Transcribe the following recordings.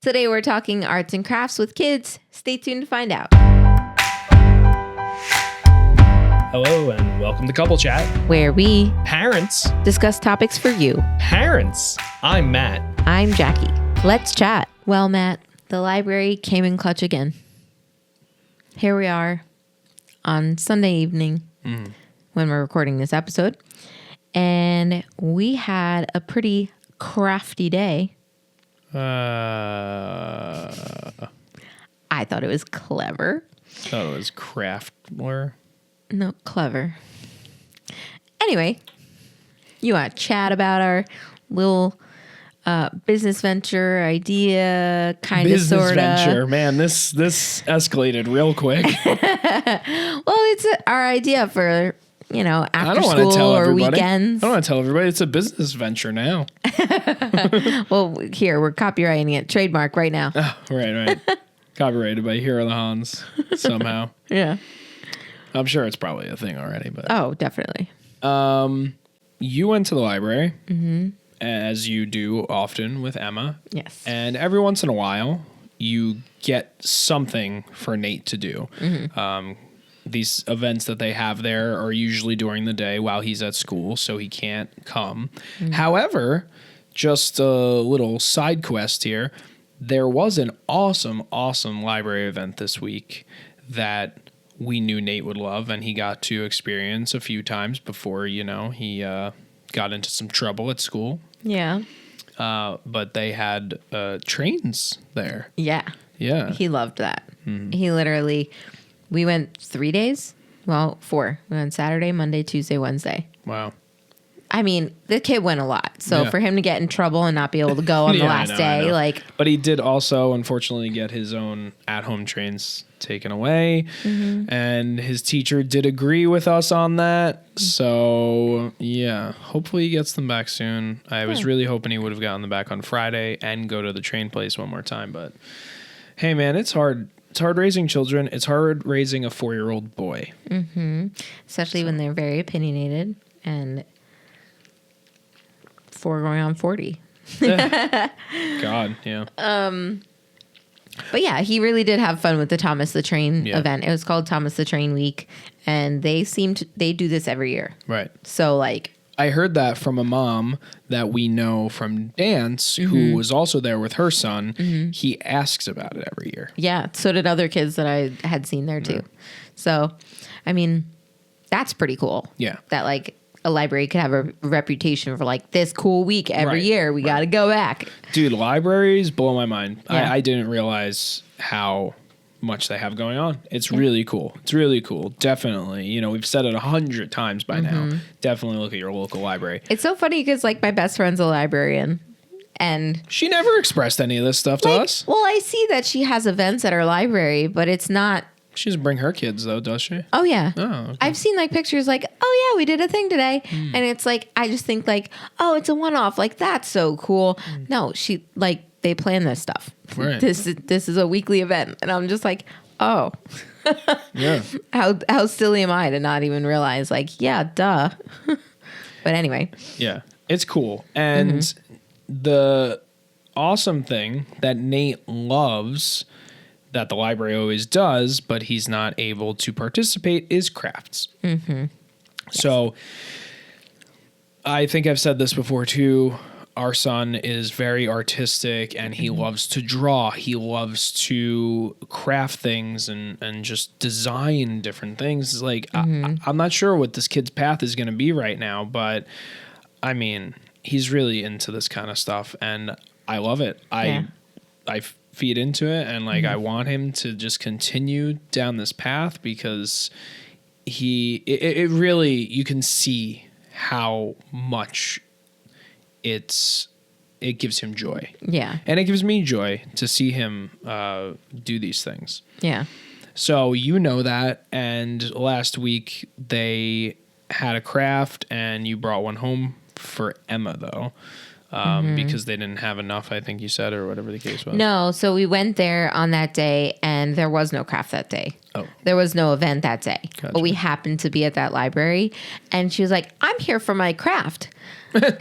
Today we're talking arts and crafts with kids. Stay tuned to find out. Hello and welcome to Couple Chat. Where we Parents. discuss topics for you. Parents. I'm Matt. I'm Jackie. Let's chat. Well, Matt, the library came in clutch again. Here we are on Sunday evening when we're recording this episode. And we had a pretty crafty day. I thought it was clever. Thought it was craftler. No, clever. Anyway, you want to chat about our little business venture idea, kind of, sort of. Business venture. Man, this escalated real quick. Well, it's our idea for, after school or weekends. I don't want to tell everybody it's a business venture now. Well, here, we're copywriting it. Trademark right now. Oh, right. Copyrighted by Here the Hahns somehow. Yeah. I'm sure it's probably a thing already, but Oh, definitely. you went to the library, as you do often with Emma. Yes. And every once in a while, you get something for Nate to do. These events that they have there are usually during the day while he's at school, so he can't come. However, just a little side quest here. There was an awesome library event this week that we knew Nate would love, and he got to experience a few times before, he got into some trouble at school. Yeah. But they had trains there. Yeah. Yeah. He loved that. He literally, we went 3 days. Well, 4. We went Saturday, Monday, Tuesday, Wednesday. Wow. I mean, the kid went a lot. So for him to get in trouble and not be able to go on the last day, like. But he did also, unfortunately, get his own at-home trains taken away. And his teacher did agree with us on that. So, yeah, hopefully he gets them back soon. I was really hoping he would have gotten them back on Friday and go to the train place one more time. But, hey, man, it's hard. It's hard raising children. It's hard raising a 4-year-old boy. Especially when they're very opinionated and 4 going on 40. God, yeah. But yeah, he really did have fun with the Thomas the Train event. It was called Thomas the Train Week, and they do this every year. Right. So I heard that from a mom that we know from dance who was also there with her son. He asks about it every year. Yeah, so did other kids that I had seen there too. So, I mean, that's pretty cool. Yeah. That a library could have a reputation for this cool week every year. We got to go back. Dude, libraries blow my mind. Yeah. I didn't realize how much they have going on. It's really cool. It's really cool. Definitely. We've said it 100 times by now. Definitely look at your local library. It's so funny because my best friend's a librarian. And she never expressed any of this stuff to us. Well, I see that she has events at her library, but it's not. She doesn't bring her kids, though, does she? Oh, yeah. Oh, okay. I've seen pictures oh, yeah, we did a thing today. And it's I just think oh, it's a one-off. That's so cool. No, she, they plan this stuff. Right. This is a weekly event. And I'm just oh. Yeah. How silly am I to not even realize, yeah, duh. But anyway. Yeah, it's cool. And the awesome thing that Nate loves that the library always does, but he's not able to participate, is crafts. So I think I've said this before too. Our son is very artistic and he loves to draw. He loves to craft things and just design different things. I'm not sure what this kid's path is going to be right now, but I mean, he's really into this kind of stuff and I love it. I feed into it and I want him to just continue down this path because it really, you can see how much it gives him joy. Yeah. And it gives me joy to see him do these things. Yeah. So that, and last week they had a craft and you brought one home for Emma though. Because they didn't have enough, I think you said, or whatever the case was. No, so we went there on that day, and there was no craft that day. Oh. There was no event that day. Gotcha. But we happened to be at that library, and she was like, I'm here for my craft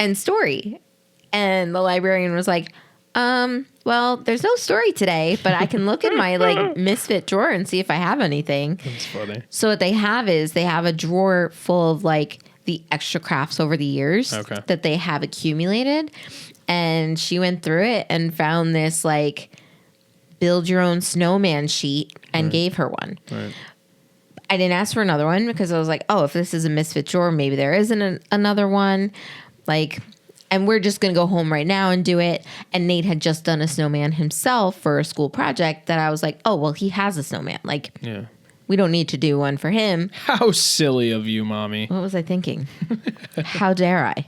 and story. And the librarian was like, Well, there's no story today, but I can look in my like misfit drawer and see if I have anything. That's funny. So what they have is they have a drawer full of like the extra crafts over the years that they have accumulated. And she went through it and found this like build your own snowman sheet and gave her one. Right. I didn't ask for another one because I was like, oh, if this is a misfit drawer, maybe there isn't another one. Like, and we're just going to go home right now and do it. And Nate had just done a snowman himself for a school project that I was like, oh, well, he has a snowman. Like, we don't need to do one for him. How silly of you, Mommy. What was I thinking? How dare I?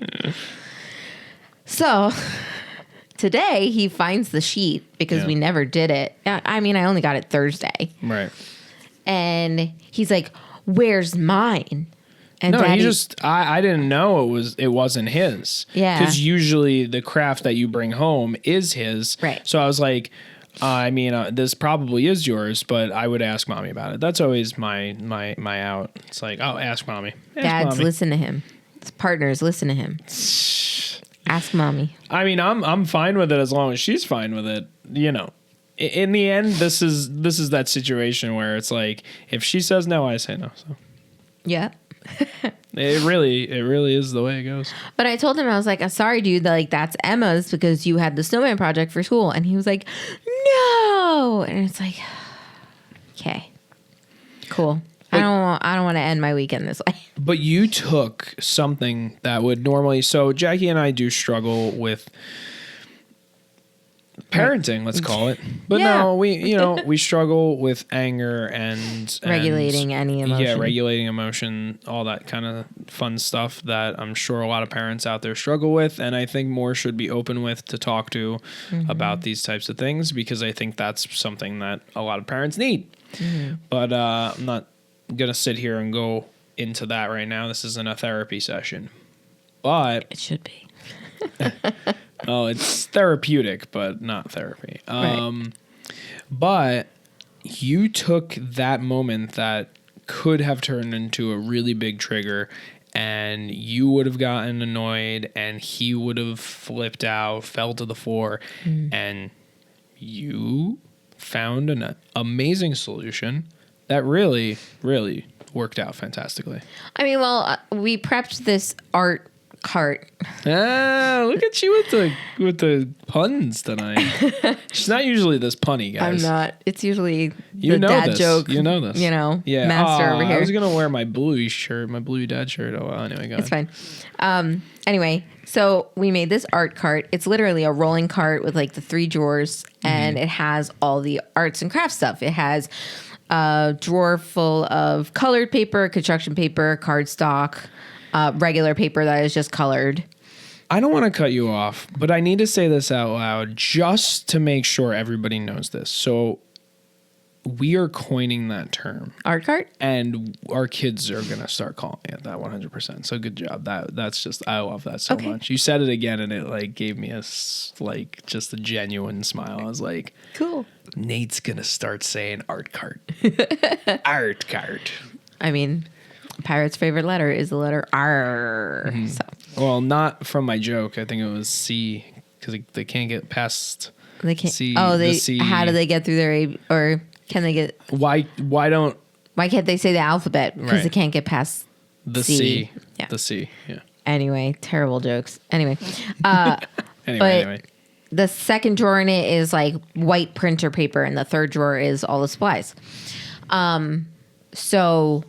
So today he finds the sheet because we never did it. I mean, I only got it Thursday. Right. And he's like, where's mine? And no, Daddy, he just, I didn't know it wasn't his. Yeah. Because usually the craft that you bring home is his. Right. So I was like, this probably is yours, but I would ask Mommy about it. That's always my out. It's like, oh, ask Mommy. Dads, listen to him. His partners, listen to him. Ask Mommy. I mean, I'm fine with it as long as she's fine with it. You know, in the end, this is that situation where it's like, if she says no, I say no. So yeah. It really is the way it goes. But I told him, I was like, I'm sorry, dude. Like, that's Emma's because you had the snowman project for school. And he was like, no. And it's like, okay, cool. But I don't want to end my weekend this way. But you took something that would normally, so Jackie and I do struggle with parenting, let's call it. But no, we struggle with anger and regulating any emotion. Yeah, regulating emotion, all that kind of fun stuff that I'm sure a lot of parents out there struggle with, and I think more should be open with to talk to about these types of things, because I think that's something that a lot of parents need. But I'm not gonna sit here and go into that right now. This isn't a therapy session, but it should be. Oh, it's therapeutic, but not therapy. Right. But you took that moment that could have turned into a really big trigger, and you would have gotten annoyed, and he would have flipped out, fell to the floor, and you found an amazing solution that really, really worked out fantastically. I mean, well, we prepped this art cart. Look at you with the puns tonight. She's not usually this punny, guys. I'm not. It's usually the dad joke. You know this. Master over here. I was gonna wear my bluey shirt, my bluey dad shirt. Oh, well, anyway, go ahead. It's fine. Anyway, so we made this art cart. It's literally a rolling cart with like the 3 drawers, and it has all the arts and crafts stuff. It has a drawer full of colored paper, construction paper, cardstock, regular paper that is just colored. I don't want to cut you off, but I need to say this out loud just to make sure everybody knows this. So we are coining that term. Art cart? And our kids are going to start calling it that 100%. So good job. That's just, I love that so much. You said it again and it like gave me just a genuine smile. I was like, cool. Nate's going to start saying art cart. Art cart. I mean, Pirate's favorite letter is the letter R. So. Well, not from my joke. I think it was C, because they can't get past C. Oh, C. How do they get through their A, or can they get? Why can't they say the alphabet? Because they can't get past the C. Yeah. The C. Yeah. Anyway, terrible jokes. Anyway, anyway. The second drawer in it is like white printer paper, and the third drawer is all the supplies. So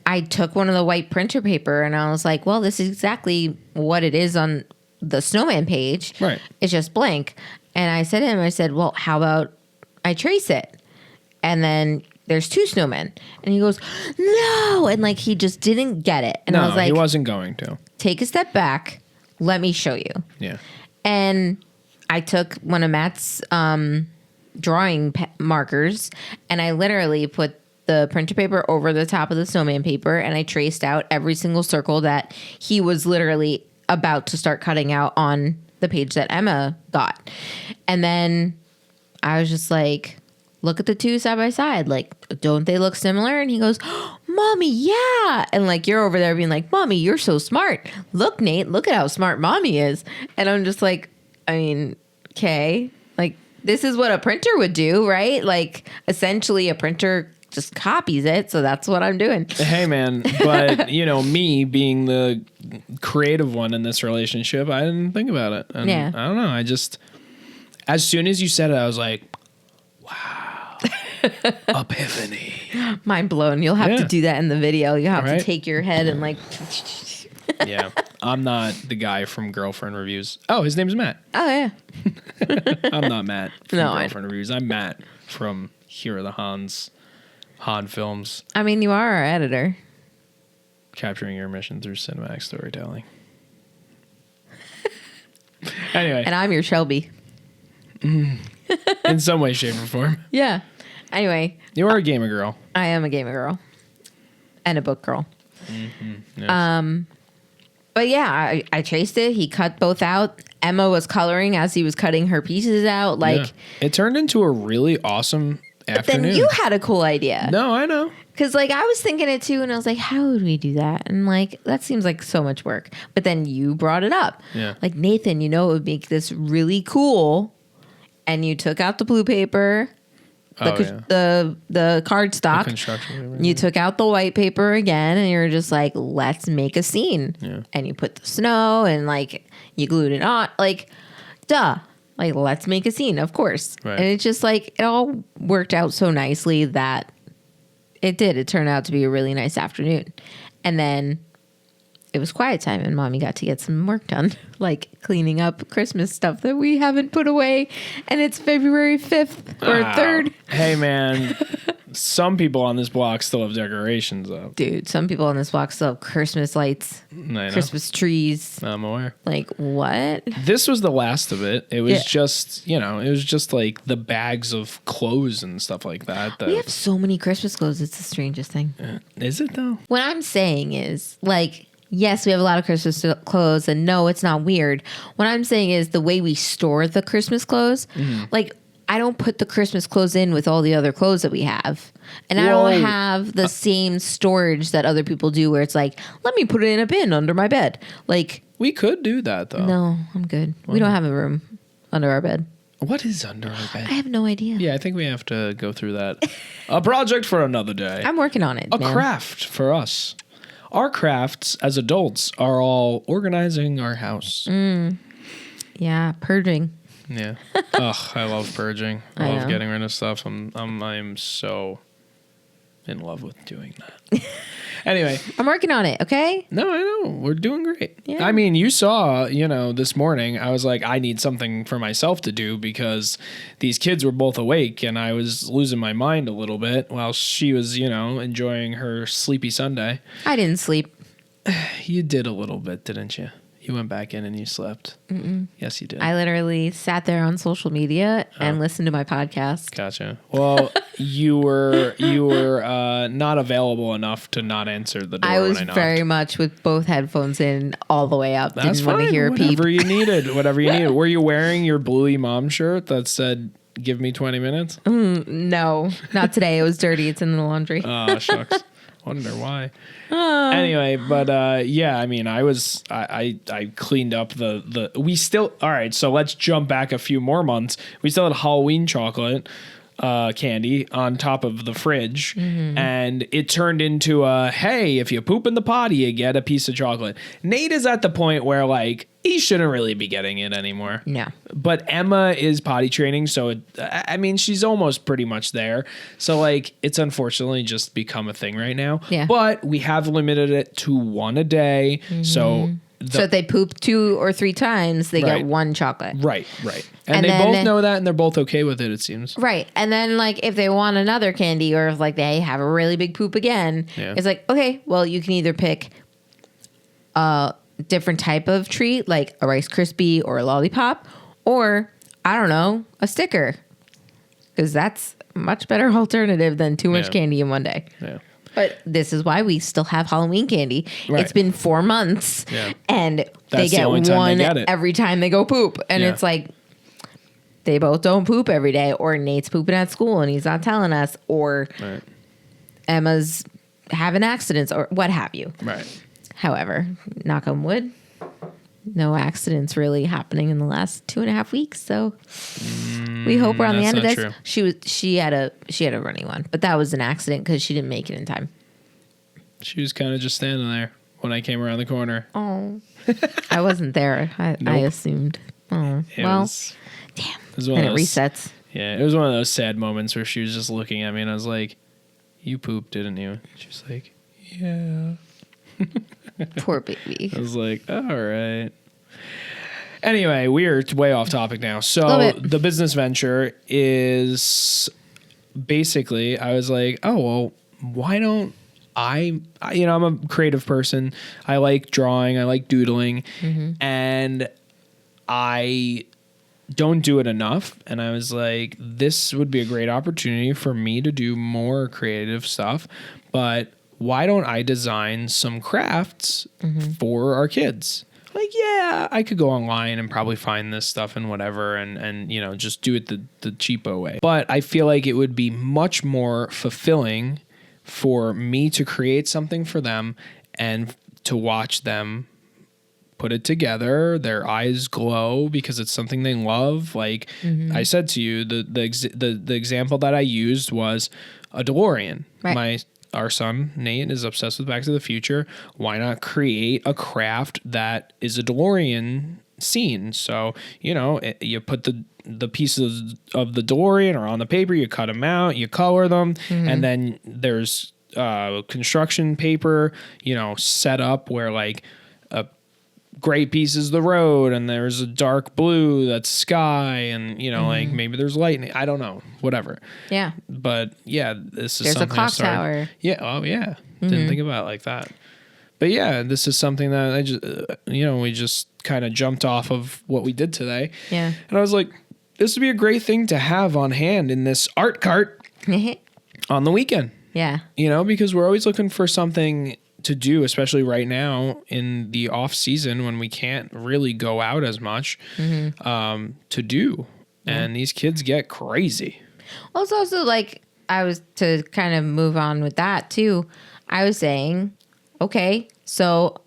I took one of the white printer paper and I was like, well, this is exactly what it is on the snowman page. Right. It's just blank. And I said to him, well, how about I trace it? And then there's 2 snowmen. And he goes, no. And like, he just didn't get it. And I was like, he wasn't going to. Take a step back. Let me show you. Yeah. And I took one of Matt's drawing markers and I literally put the printer paper over the top of the snowman paper, and I traced out every single circle that he was literally about to start cutting out on the page that Emma got. And then I was just like, look at the 2 side by side. Like, don't they look similar? And he goes, oh, Mommy, yeah. And like, you're over there being like, Mommy, you're so smart. Look, Nate, look at how smart Mommy is. And I'm just like, I mean, Okay. Like, this is what a printer would do, right? Like, essentially, a printer just copies it. So that's what I'm doing. Hey, man. But, me being the creative one in this relationship, I didn't think about it. And Yeah. I don't know. As soon as you said it, I was like, wow. Epiphany. Mind blown. You'll have to Yeah. do that in the video. You'll have Right. to take your head and like... Yeah. I'm not the guy from Girlfriend Reviews. Oh, his name's Matt. Oh, yeah. I'm not Matt from No, I Girlfriend Reviews. I'm Matt from Here Are the Hahns. Hahn Films. I mean, you are our editor. Capturing your mission through cinematic storytelling. Anyway. And I'm your Shelby. In some way, shape, or form. Yeah. Anyway. You are a gamer girl. I am a gamer girl. And a book girl. Yes. But yeah, I traced it. He cut both out. Emma was coloring as he was cutting her pieces out. Like, Yeah. It turned into a really awesome afternoon. then you had a cool idea. No, I know. Because, like, I was thinking it too, and I was like, how would we do that? And, like, that seems like so much work. But then you brought it up. Yeah. Like, Nathan, it would make this really cool. And you took out the blue paper, the cardstock. Construction. You took out the white paper again, and you were just like, let's make a scene. Yeah. And you put the snow, and, like, you glued it on. Like, duh. Like, let's make a scene, of course. Right. And it's just, like, it all worked out so nicely that it did. It turned out to be a really nice afternoon. And then it was quiet time, and Mommy got to get some work done, like cleaning up Christmas stuff that we haven't put away. And it's February 5th or 3rd. Hey, man. Some people on this block still have decorations up. Dude, some people on this block still have Christmas lights, I know. Christmas trees. I'm aware. Like, what? This was the last of it. It was Yeah. just, it was just like the bags of clothes and stuff like that. We have so many Christmas clothes. It's the strangest thing. Is it though? What I'm saying is, like, yes, we have a lot of Christmas clothes, and no, it's not weird. What I'm saying is the way we store the Christmas clothes, like, I don't put the Christmas clothes in with all the other clothes that we have. And I Whoa. don't have the same storage that other people do where it's like, let me put it in a bin under my bed. Like, We could do that though. no, I'm good. We don't have a room under our bed. What is under our bed? I have no idea. Yeah, I think we have to go through that. A project for another day. I'm working on it. A man. craft for us. Our crafts as adults are all organizing our house. Yeah, purging. Yeah. Ugh, I love purging. I I love know. getting rid of stuff. I'm so in love with doing that. Anyway, I'm working on it, okay? no, I know. We're doing great. Yeah. I mean, you saw, this morning, I was like, I need something for myself to do because these kids were both awake and I was losing my mind a little bit while she was, enjoying her sleepy Sunday. I didn't sleep. You did a little bit, didn't you? You went back in and you slept. Yes, you did. I literally sat there on social media and listened to my podcast. Gotcha. Well, you were not available enough to not answer the door. I was when I knocked. very much with both headphones in all the way up. That's Didn't want to fine. hear a peep. Whatever you needed. Whatever you needed. Were you wearing your bluey mom shirt that said "Give me 20 minutes"? No, not today. It was dirty. It's in the laundry. Oh shucks. Wonder why. Anyway, but yeah, I mean, I cleaned up the we still all right. So let's jump back a few more months. We still had Halloween chocolate candy on top of the fridge, and it turned into a hey, if you poop in the potty, you get a piece of chocolate. Nate is at the point where like he shouldn't really be getting it anymore. No. But Emma is potty training, so I mean, she's almost pretty much there. So like, it's unfortunately just become a thing right now. Yeah. But we have limited it to one a day. So So if they poop 2 or 3 times, they Right. get 1 chocolate. right. And And they then- both know that, and they're both okay with it. It seems. Right. And then, like, if they want another candy or if, like, they have a really big poop again, Yeah. it's like, okay, well, you can either pick a different type of treat, like a Rice Krispie or a lollipop, or, I don't know, a sticker. Because that's a much better alternative than too much Yeah. candy in one day. Yeah. But this is why we still have Halloween candy. Right. It's been 4 months, Yeah. and they That's the get only time they one get it. every time they go poop. And Yeah. it's like, they both don't poop every day, or Nate's pooping at school and he's not telling us, or Right. Emma's having accidents, or what have you. Right. However, knock on wood, no accidents really happening in the last 2.5 weeks. So we hope we're on the end of this. True. She had a running one, but that was an accident because she didn't make it in time. She was kind of just standing there when I came around the corner. Oh, I wasn't there. I assumed. Oh, damn. And it resets. Yeah, it was one of those sad moments where she was just looking at me and I was like, "You pooped, didn't you?" She was like, "Yeah." Poor baby. I was like, all right. Anyway, we are way off topic now. So the business venture is basically, I was like, oh, well, why don't I'm a creative person. I like drawing. I like doodling. And I don't do it enough. And I was like, this would be a great opportunity for me to do more creative stuff. But why don't I design some crafts for our kids? Like, yeah, I could go online and probably find this stuff and whatever and just do it the cheapo way. But I feel like it would be much more fulfilling for me to create something for them and to watch them put it together, their eyes glow because it's something they love. Like I said to you, the example that I used was a DeLorean. Right. Our son, Nate, is obsessed with Back to the Future. Why not create a craft that is a DeLorean scene? So, you put the pieces of the DeLorean or on the paper, you cut them out, you color them, and then there's construction paper, set up where like a gray piece is the road and there's a dark blue that's sky and like maybe there's lightning. I don't know, whatever. Yeah. But yeah, this is there's something a clock tower. Yeah. Oh yeah. Didn't think about it like that. But yeah, this is something that I just we just kind of jumped off of what we did today. Yeah. And I was like, this would be a great thing to have on hand in this art cart on the weekend. Yeah. Because we're always looking for something to do, especially right now in the off season when we can't really go out as much to do. And these kids get crazy. Well, it's also like I was to kind of move on with that too. I was saying, okay, so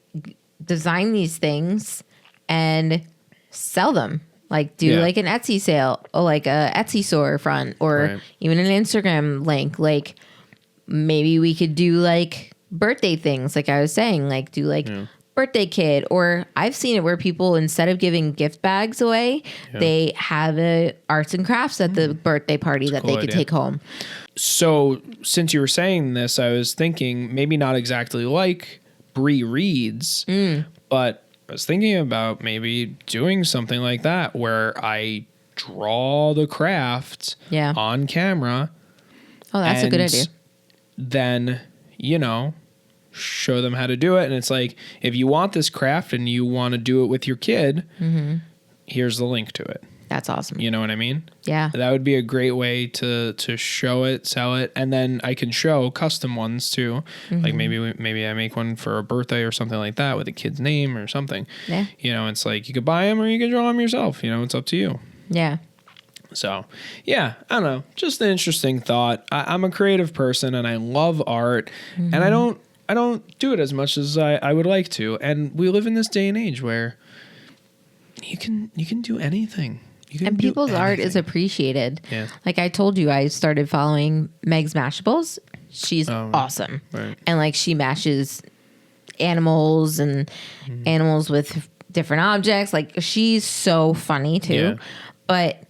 design these things and sell them. Like do like an Etsy sale or like a Etsy storefront or even an Instagram link. Like maybe we could do like birthday things, like I was saying, like do like birthday kit, or I've seen it where people, instead of giving gift bags away, they have arts and crafts at the birthday party that they could take home. So since you were saying this, I was thinking maybe not exactly like Bree Reed's, but I was thinking about maybe doing something like that where I draw the craft on camera. Oh, that's a good idea. Then, show them how to do it. And it's like, if you want this craft and you want to do it with your kid, here's the link to it. That's awesome. You know what I mean? Yeah. That would be a great way to show it, sell it. And then I can show custom ones too. Like maybe I make one for a birthday or something like that with a kid's name or something. Yeah. It's like you could buy them or you could draw them yourself. It's up to you. Yeah. So, yeah, I don't know. Just an interesting thought. I'm a creative person and I love art, and I don't do it as much as I would like to. And we live in this day and age where you can do anything. And people's art is appreciated. Yeah. Like I told you, I started following Meg's Mashables. She's awesome. Right. And like she mashes animals and animals with different objects. Like she's so funny too. Yeah. But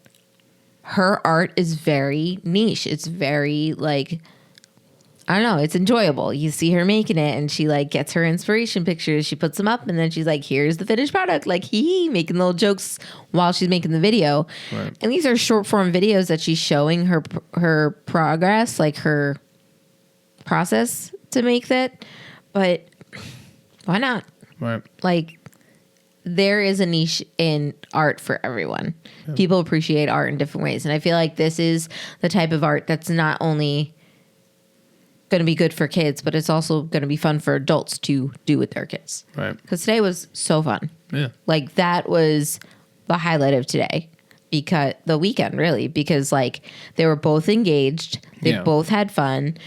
her art is very niche. It's very like, I don't know, it's enjoyable. You see her making it and she like gets her inspiration pictures. She puts them up and then she's like, here's the finished product. Like making little jokes while she's making the video. Right. And these are short form videos that she's showing her progress, like her process to make that. But why not? Right. Like there is a niche in art for everyone. Yeah. People appreciate art in different ways. And I feel like this is the type of art that's not only going to be good for kids, but it's also going to be fun for adults to do with their kids. Right. Because today was so fun. Yeah. Like that was the highlight of today. Because the weekend, really. Because like they were both engaged. They both had fun.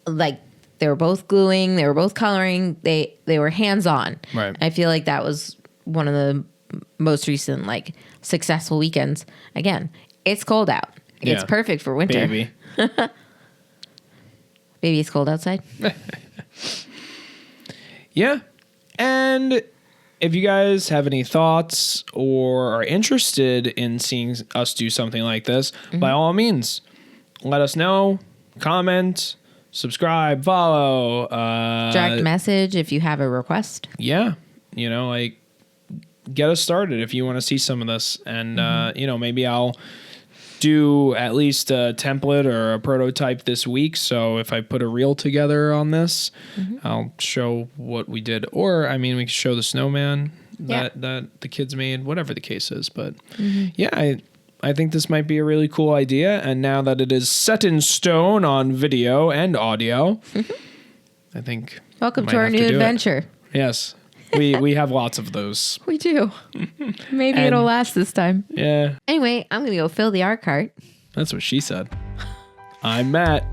Like they were both gluing. They were both coloring. They were hands-on. Right. I feel like that was one of the most recent like successful weekends. Again, it's cold out. It's perfect for winter. Baby. Baby, it's cold outside. Yeah. And if you guys have any thoughts or are interested in seeing us do something like this, by all means, let us know, comment, subscribe, follow. Direct message if you have a request. Yeah. You know, like, get us started if you want to see some of this. And, you know, maybe I'll do at least a template or a prototype this week. So if I put a reel together on this, I'll show what we did. Or, I mean, we can show the snowman that the kids made, whatever the case is. But yeah, I think this might be a really cool idea. And now that it is set in stone on video and audio, I think. Welcome to our new adventure. Yes. We have lots of those. We do. Maybe it'll last this time. Yeah. Anyway, I'm going to go fill the art cart. That's what she said. I'm Matt.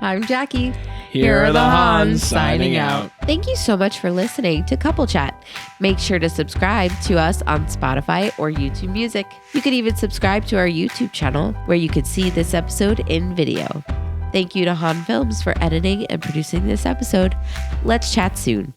I'm Jackie. Here are the Hahns signing out. Thank you so much for listening to Couple Chat. Make sure to subscribe to us on Spotify or YouTube Music. You can even subscribe to our YouTube channel where you can see this episode in video. Thank you to Hahn Films for editing and producing this episode. Let's chat soon.